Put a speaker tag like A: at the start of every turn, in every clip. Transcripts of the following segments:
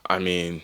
A: I mean,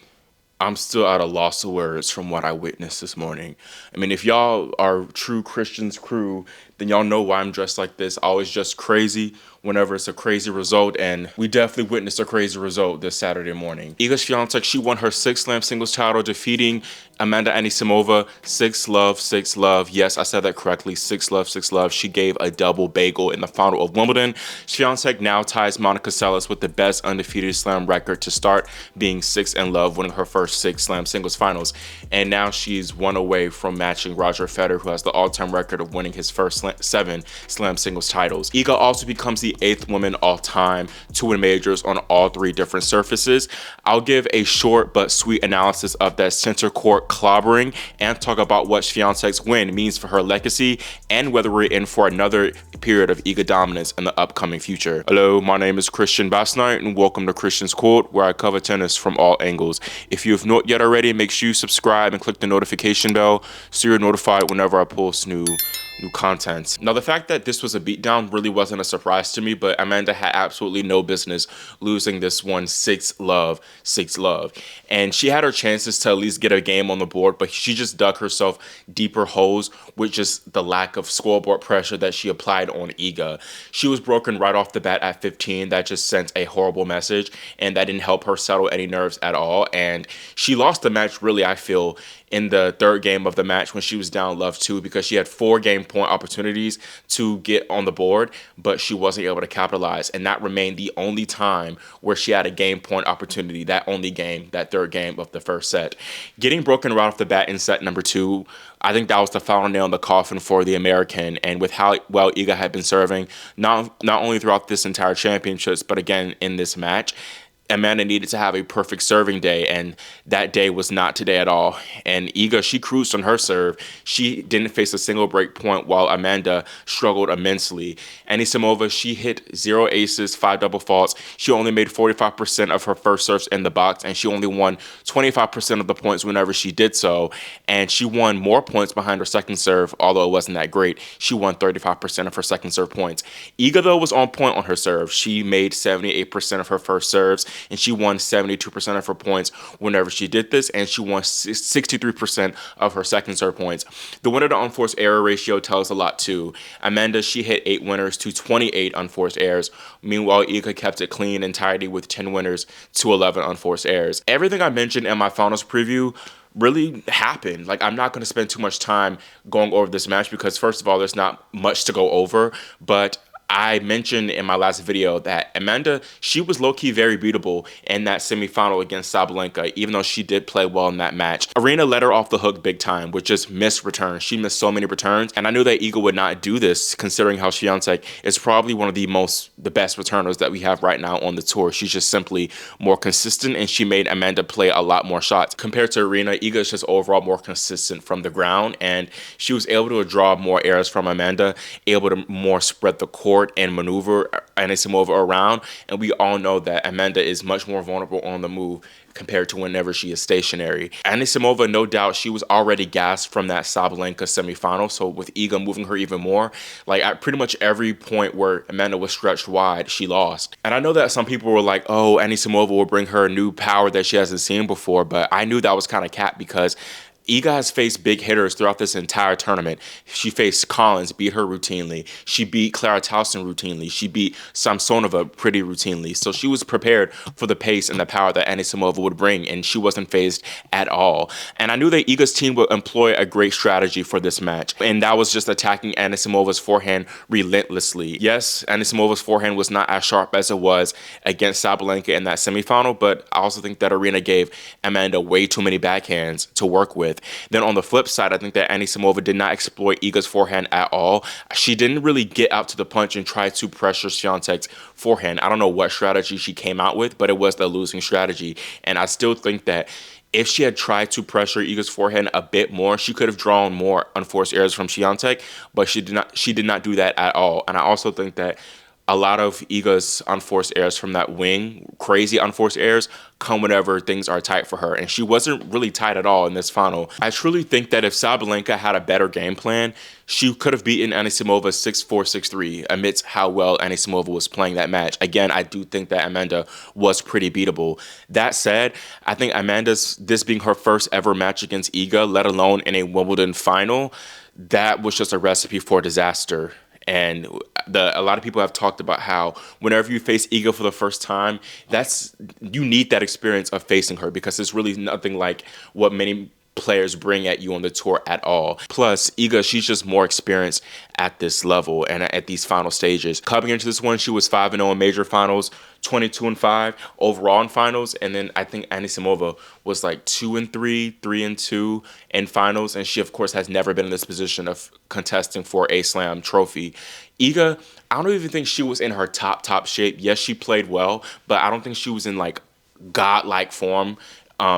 A: I'm still at a loss of words from what I witnessed this morning. I mean, if y'all are true Christians crew, then y'all know why I'm dressed like this. I always just crazy whenever it's a crazy result, and we definitely witnessed a crazy result this Saturday morning. Iga Świątek, she won her sixth slam singles title, defeating Amanda Anisimova 6-love, 6-love. Yes, I said that correctly. 6-love, 6-love. She gave a double bagel in the final of Wimbledon. Świątek now ties Monica Seles with the best undefeated slam record to start, being 6-love, winning her first 6 slam singles finals. And now she's one away from matching Roger Federer, who has the all-time record of winning his first 7 slam singles titles. Iga also becomes the 8th woman all-time to win majors on all 3 different surfaces. I'll give a short but sweet analysis of that center court clobbering and talk about what Świątek's win means for her legacy and whether we're in for another period of Iga dominance in the upcoming future. Hello, my name is Christian Basnight and welcome to Christian's Court, where I cover tennis from all angles. If you have not yet already, make sure you subscribe and click the notification bell so you're notified whenever I post new content. Now, the fact that this was a beatdown really wasn't a surprise to me, but Amanda had absolutely no business losing this one 6-love, 6-love. And she had her chances to at least get a game on the board, but she just dug herself deeper holes with just the lack of scoreboard pressure that she applied on Iga. She was broken right off the bat at 15. That just sent a horrible message, and that didn't help her settle any nerves at all. And she lost the match, really, I feel, in the third game of the match when she was down love 2, because she had 4 game point opportunities to get on the board, but she wasn't able to capitalize. And that remained the only time where she had a game point opportunity, that only game, that third game of the first set. Getting broken right off the bat in set number 2, I think that was the final nail in the coffin for the American. And with how well Iga had been serving, not only throughout this entire championships, but again in this match, Amanda needed to have a perfect serving day, and that day was not today at all. And Iga, she cruised on her serve. She didn't face a single break point, while Amanda struggled immensely. Anisimova, she hit 0 aces, 5 double faults. She only made 45% of her first serves in the box, and she only won 25% of the points whenever she did so. And she won more points behind her second serve, although it wasn't that great. She won 35% of her second serve points. Iga, though, was on point on her serve. She made 78% of her first serves, and she won 72% of her points whenever she did this, and she won 63% of her second serve points. The winner to unforced error ratio tells a lot too. Amanda, she hit 8 winners to 28 unforced errors. Meanwhile, Iga kept it clean and tidy with 10 winners to 11 unforced errors. Everything I mentioned in my finals preview really happened. Like, I'm not going to spend too much time going over this match because, first of all, there's not much to go over, but I mentioned in my last video that Amanda, she was low-key very beatable in that semifinal against Sabalenka, even though she did play well in that match. Arena let her off the hook big time with just missed returns. She missed so many returns, and I knew that Iga would not do this, considering how Świątek is probably one of the best returners that we have right now on the tour. She's just simply more consistent, and she made Amanda play a lot more shots. Compared to Arena, Iga is just overall more consistent from the ground, and she was able to draw more errors from Amanda, able to more spread the court and maneuver Anisimova around. And we all know that Amanda is much more vulnerable on the move compared to whenever she is stationary. Anisimova, no doubt, she was already gassed from that Sabalenka semifinal, so with Iga moving her even more, like at pretty much every point where Amanda was stretched wide, she lost. And I know that some people were like, oh, Anisimova will bring her a new power that she hasn't seen before, but I knew that was kind of cap because Iga has faced big hitters throughout this entire tournament. She faced Collins, beat her routinely. She beat Clara Towson routinely. She beat Samsonova pretty routinely. So she was prepared for the pace and the power that Anisimova would bring, and she wasn't phased at all. And I knew that Iga's team would employ a great strategy for this match, and that was just attacking Anisimova's forehand relentlessly. Yes, Anisimova's forehand was not as sharp as it was against Sabalenka in that semifinal, but I also think that Arena gave Amanda way too many backhands to work with. Then on the flip side, I think that Anisimova did not exploit Iga's forehand at all. She didn't really get out to the punch and try to pressure Świątek's forehand. I don't know what strategy she came out with, but it was the losing strategy. And I still think that if she had tried to pressure Iga's forehand a bit more, she could have drawn more unforced errors from Świątek, but she did not do that at all. And I also think that a lot of Iga's unforced errors from that wing, crazy unforced errors, come whenever things are tight for her. And she wasn't really tight at all in this final. I truly think that if Sabalenka had a better game plan, she could have beaten Anisimova 6-4, 6-3 amidst how well Anisimova was playing that match. Again, I do think that Amanda was pretty beatable. That said, I think this being her first ever match against Iga, let alone in a Wimbledon final, that was just a recipe for disaster. And a lot of people have talked about how whenever you face Iga for the first time, you need that experience of facing her, because it's really nothing like what many players bring at you on the tour at all. Plus, Iga, she's just more experienced at this level and at these final stages. Coming into this one, she was 5-0 in major finals, 22-5 overall in finals, and then I think Anisimova was like 2-3, 3-2 in finals, and she of course has never been in this position of contesting for a Slam trophy. Iga, I don't even think she was in her top shape. Yes, she played well, but I don't think she was in like godlike form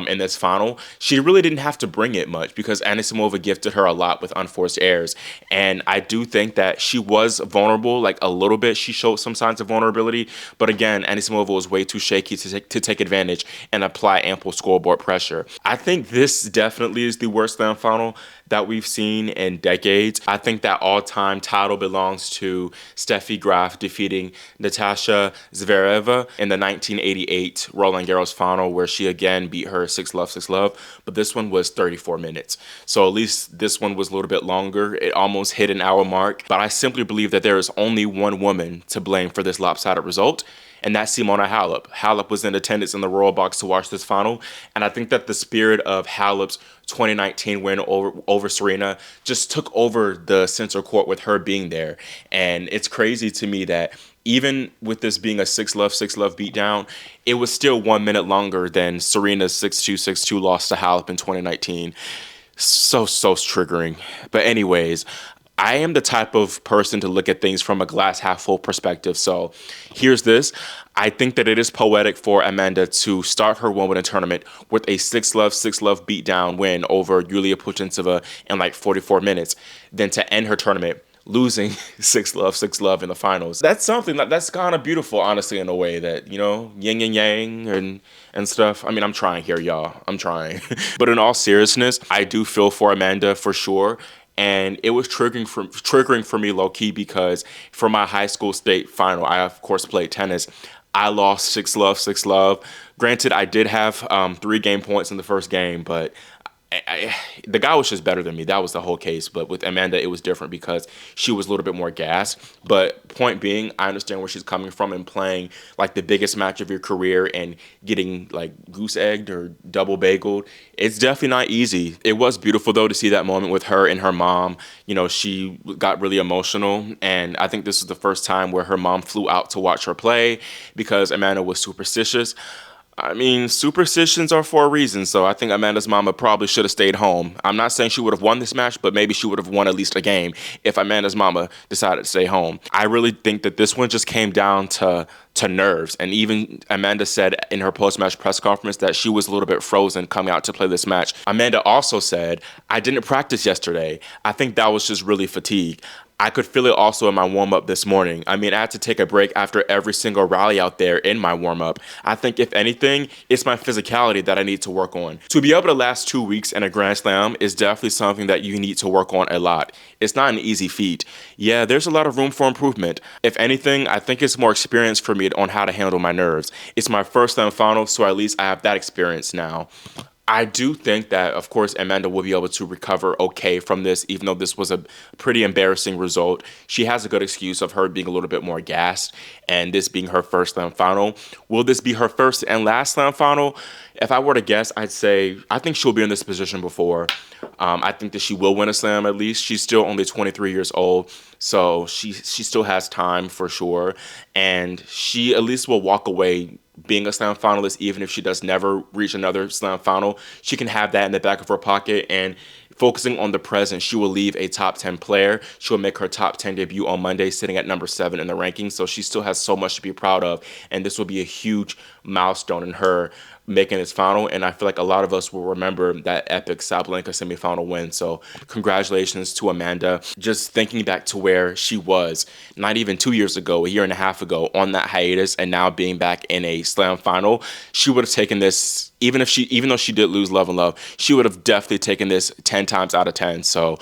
A: in this final. She really didn't have to bring it much because Anisimova gifted her a lot with unforced errors. And I do think that she was vulnerable, like a little bit. She showed some signs of vulnerability. But again, Anisimova was way too shaky to take advantage and apply ample scoreboard pressure. I think this definitely is the worst Slam final that we've seen in decades. I think that all-time title belongs to Steffi Graf defeating Natasha Zvereva in the 1988 Roland Garros final, where she again beat her 6-love, 6-love, but this one was 34 minutes. So at least this one was a little bit longer. It almost hit an hour mark, but I simply believe that there is only one woman to blame for this lopsided result, and that's Simona Halep. Halep was in attendance in the Royal Box to watch this final, and I think that the spirit of Halep's 2019 win over Serena just took over the center court with her being there. And it's crazy to me that even with this being a 6-love, 6-love beatdown, it was still 1 minute longer than Serena's 6-2, 6-2 loss to Halep in 2019. So triggering. But anyways, I am the type of person to look at things from a glass half full perspective. So here's this. I think that it is poetic for Amanda to start her Wimbledon tournament with a 6-love, 6-love beatdown win over Yulia Putintseva in like 44 minutes, then to end her tournament losing 6-love, 6-love in the finals. That's something that's kind of beautiful, honestly, in a way that, you know, yin and yang and stuff. I mean, I'm trying here, y'all. I'm trying. But in all seriousness, I do feel for Amanda for sure. And it was triggering for me low-key because for my high school state final, I, of course, played tennis. I lost 6-love, 6-love. Granted, I did have 3 game points in the first game, but the guy was just better than me. That was the whole case. But with Amanda, it was different because she was a little bit more gassed. But point being, I understand where she's coming from and playing like the biggest match of your career and getting like goose egged or double bageled. It's definitely not easy. It was beautiful though to see that moment with her and her mom. You know, she got really emotional, and I think this is the first time where her mom flew out to watch her play because Amanda was superstitious. I mean, superstitions are for a reason, so I think Amanda's mama probably should have stayed home. I'm not saying she would have won this match, but maybe she would have won at least a game if Amanda's mama decided to stay home. I really think that this one just came down to nerves, and even Amanda said in her post-match press conference that she was a little bit frozen coming out to play this match. Amanda also said, "I didn't practice yesterday. I think that was just really fatigue. I could feel it also in my warm-up this morning. I mean, I had to take a break after every single rally out there in my warm-up. I think, if anything, it's my physicality that I need to work on. To be able to last 2 weeks in a Grand Slam is definitely something that you need to work on a lot. It's not an easy feat. Yeah, there's a lot of room for improvement. If anything, I think it's more experience for me on how to handle my nerves. It's my first Slam final, so at least I have that experience now." I do think that, of course, Amanda will be able to recover okay from this, even though this was a pretty embarrassing result. She has a good excuse of her being a little bit more gassed, and this being her first Slam final. Will this be her first and last Slam final? If I were to guess, I'd say I think she'll be in this position before. I think that she will win a Slam at least. She's still only 23 years old, so she still has time for sure, and she at least will walk away being a Slam finalist. Even if she does never reach another Slam final, she can have that in the back of her pocket, and focusing on the present, she will leave a top 10 player. She will make her top 10 debut on Monday, sitting at number 7 in the rankings, so she still has so much to be proud of, and this will be a huge milestone in her making this final, and I feel like a lot of us will remember that epic Sabalenka semifinal win. So congratulations to Amanda. Just thinking back to where she was not even 2 years ago, a year and a half ago, on that hiatus, and now being back in a slam final, she would have taken this, even though she did lose Love and Love, she would have definitely taken this 10 times out of 10. So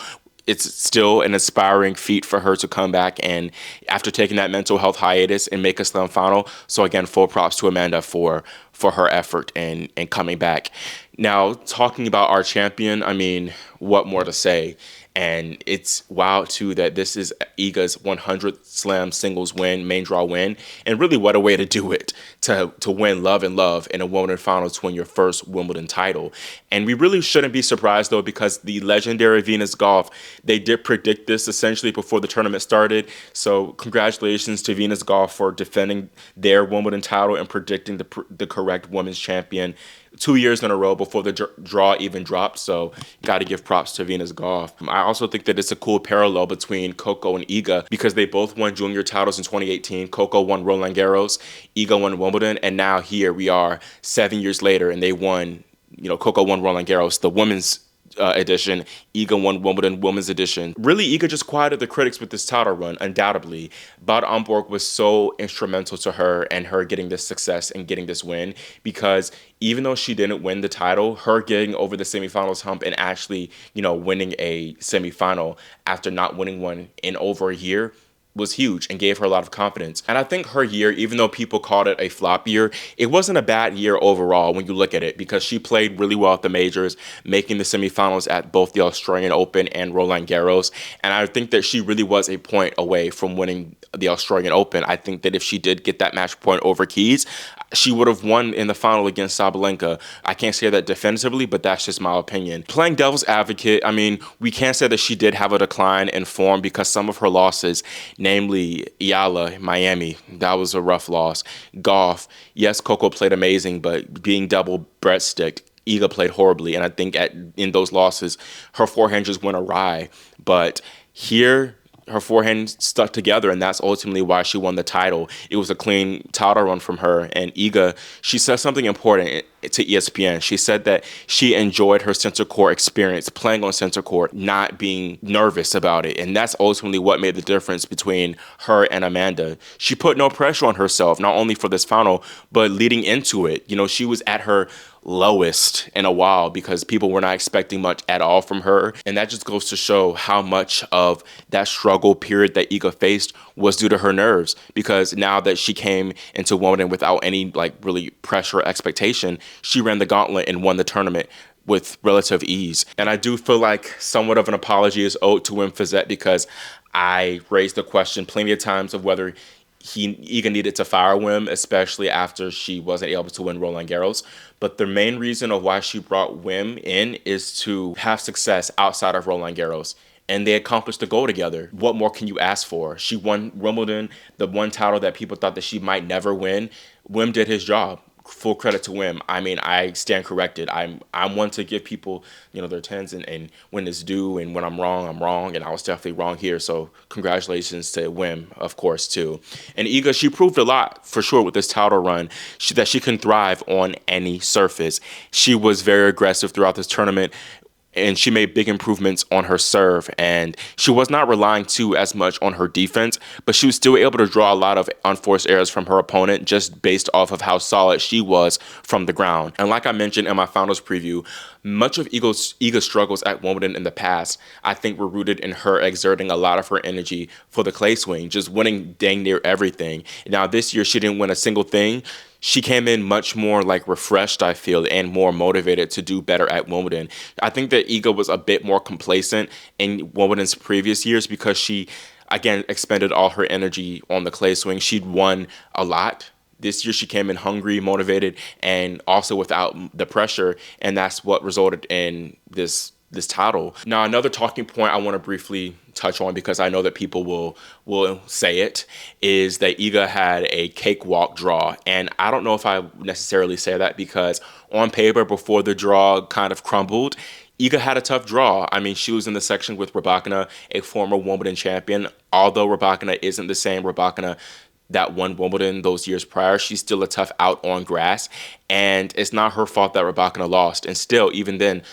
A: it's still an inspiring feat for her to come back and after taking that mental health hiatus and make a slam final. So again, full props to Amanda for her effort and coming back. Now, talking about our champion, I mean, what more to say? And it's wild, too, that this is Iga's 100th slam singles win, main draw win. And really, what a way to do it, to win Love and Love in a Wimbledon final, to win your first Wimbledon title. And we really shouldn't be surprised, though, because the legendary Venus Golf, they did predict this essentially before the tournament started. So congratulations to Venus Golf for defending their Wimbledon title and predicting the correct women's champion 2 years in a row before the draw even dropped. So got to give props to Venus Golf. I also think that it's a cool parallel between Coco and Iga because they both won junior titles in 2018. Coco won Roland Garros, Iga won Wimbledon, and now here we are 7 years later and they won, Coco won Roland Garros, the women's edition. Iga won Wimbledon women's edition. Really, Iga just quieted the critics with this title run, undoubtedly. Bad Omborg was so instrumental to her and her getting this success and getting this win because even though she didn't win the title, her getting over the semifinals hump and actually, winning a semifinal after not winning one in over a year was huge and gave her a lot of confidence. And I think her year, even though people called it a flop year, it wasn't a bad year overall when you look at it because she played really well at the majors, making the semifinals at both the Australian Open and Roland Garros. And I think that she really was a point away from winning the Australian Open. I think that if she did get that match point over Keys, she would have won in the final against Sabalenka. I can't say that definitively, but that's just my opinion. Playing devil's advocate, I mean, we can't say that she did have a decline in form because some of her losses, namely Iala, Miami, that was a rough loss. Golf, yes, Coco played amazing, but being double breadstick, Iga played horribly. And I think in those losses, her forehand just went awry. But here, her forehand stuck together, and that's ultimately why she won the title. It was a clean title run from her. And Iga, she said something important to ESPN. She said that she enjoyed her center court experience playing on center court, not being nervous about it. And that's ultimately what made the difference between her and Amanda. She put no pressure on herself, not only for this final, but leading into it. She was at her lowest in a while because people were not expecting much at all from her. And that just goes to show how much of that struggle period that Iga faced was due to her nerves, because now that she came into Wimbledon without any really pressure or expectation, she ran the gauntlet and won the tournament with relative ease. And I do feel like somewhat of an apology is owed to Wim Fizette because I raised the question plenty of times of whether Iga needed to fire Wim, especially after she wasn't able to win Roland Garros. But the main reason of why she brought Wim in is to have success outside of Roland Garros. And they accomplished the goal together. What more can you ask for? She won Wimbledon, the one title that people thought that she might never win. Wim did his job. Full credit to Wim. I mean, I stand corrected. I'm one to give people, their tens and when it's due, and when I'm wrong, and I was definitely wrong here. So congratulations to Wim, of course, too. And Iga, she proved a lot for sure with this title run, that she can thrive on any surface. She was very aggressive throughout this tournament, and she made big improvements on her serve, and she was not relying too as much on her defense, but she was still able to draw a lot of unforced errors from her opponent just based off of how solid she was from the ground. And like I mentioned in my finals preview, much of Iga's struggles at Wimbledon in the past, I think, were rooted in her exerting a lot of her energy for the clay swing, just winning dang near everything. Now this year, she didn't win a single thing. She came in much more refreshed, I feel, and more motivated to do better at Wimbledon. I think that Iga was a bit more complacent in Wimbledon's previous years because she, again, expended all her energy on the clay swing. She'd won a lot. This year she came in hungry, motivated, and also without the pressure, and that's what resulted in this title. Now, another talking point I want to briefly touch on, because I know that people will say it, is that Iga had a cakewalk draw. And I don't know if I necessarily say that because on paper, before the draw kind of crumbled, Iga had a tough draw. I mean, she was in the section with Rybakina, a former Wimbledon champion. Although Rybakina isn't the same Rybakina that won Wimbledon those years prior. She's still a tough out on grass, and it's not her fault that Rybakina lost. And still, even then,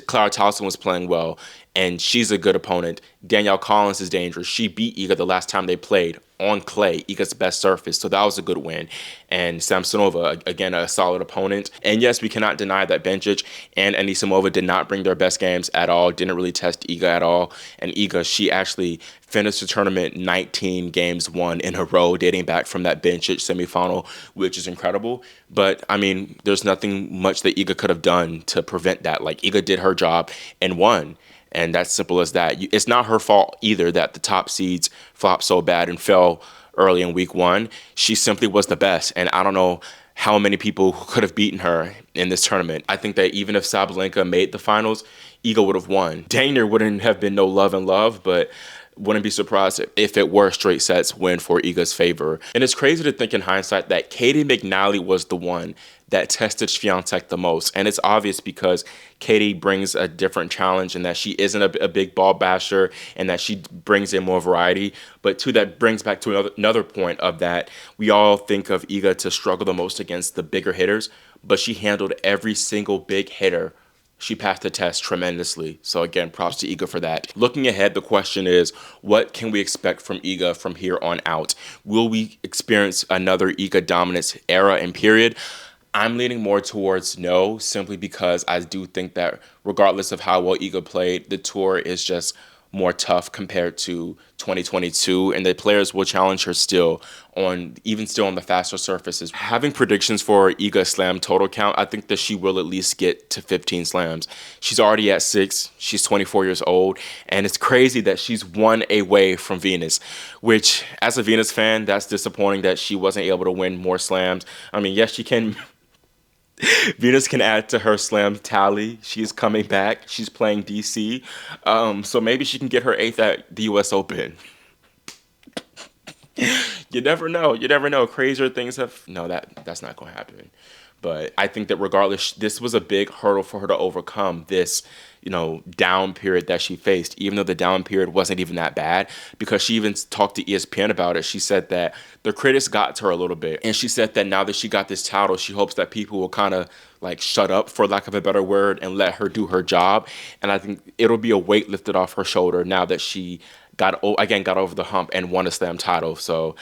A: Clara Towson was playing well, and she's a good opponent. Danielle Collins is dangerous. She beat Iga the last time they played on clay, Iga's best surface, so that was a good win. And Samsonova, again, a solid opponent. And yes, we cannot deny that Bencic and Anisimova did not bring their best games at all, didn't really test Iga at all. And Iga, she actually finished the tournament 19 games won in a row, dating back from that Bencic semifinal, which is incredible. But, I mean, there's nothing much that Iga could have done to prevent that. Like, Iga did her job and won. And that's simple as that. It's not her fault either that the top seeds flopped so bad and fell early in week one. She simply was the best. And I don't know how many people could have beaten her in this tournament. I think that even if Sabalenka made the finals, Iga would have won. Dang, there wouldn't have been no love and love, but wouldn't be surprised if it were straight sets win for Iga's favor. And it's crazy to think in hindsight that Katie McNally was the one that tested Świątek the most. And it's obvious because Katie brings a different challenge and that she isn't a big ball basher and that she brings in more variety. But too, that brings back to another point of that we all think of Iga to struggle the most against the bigger hitters, but she handled every single big hitter. She passed the test tremendously. So again, props to Iga for that. Looking ahead, the question is, what can we expect from Iga from here on out? Will we experience another Iga dominance era and period? I'm leaning more towards no, simply because I do think that regardless of how well Iga played, the tour is just more tough compared to 2022, and the players will challenge her still on the faster surfaces. Having predictions for Iga slam total count, I think that she will at least get to 15 slams. She's already at 6. She's 24 years old, and it's crazy that she's one away from Venus, which as a Venus fan, that's disappointing that she wasn't able to win more slams. I mean, yes, she can. Venus can add to her slam tally. She's coming back. She's playing DC. So maybe she can get her 8th at the US Open. You never know. You never know. Crazier things have... No, that's not going to happen. But I think that regardless, this was a big hurdle for her to overcome, this, down period that she faced, even though the down period wasn't even that bad, because she even talked to ESPN about it. She said that the critics got to her a little bit. And she said that now that she got this title, she hopes that people will kind of like shut up, for lack of a better word, and let her do her job. And I think it'll be a weight lifted off her shoulder now that she got over the hump and won a slam title. So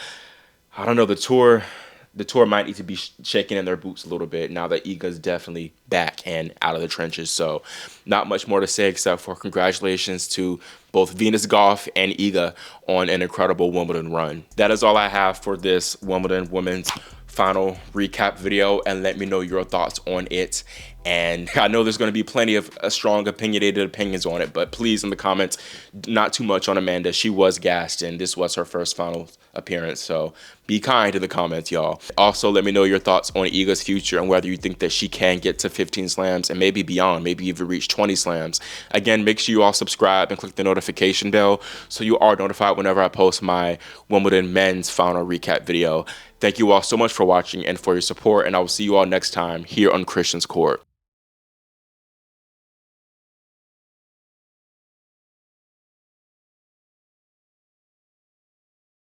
A: I don't know, the tour might need to be shaking in their boots a little bit now that Iga's definitely back and out of the trenches. So not much more to say except for congratulations to both Venus Golf and Iga on an incredible Wimbledon run. That is all I have for this Wimbledon women's final recap video, and let me know your thoughts on it. And I know there's going to be plenty of strong opinionated opinions on it, but please in the comments, not too much on Amanda. She was gassed and this was her first final appearance, so be kind to the comments, y'all. Also, let me know your thoughts on Iga's future and whether you think that she can get to 15 slams and maybe beyond, maybe even reach 20 slams. Again, make sure you all subscribe and click the notification bell so you are notified whenever I post my Wimbledon men's final recap video. Thank you all so much for watching and for your support, and I will see you all next time here on Christian's Court.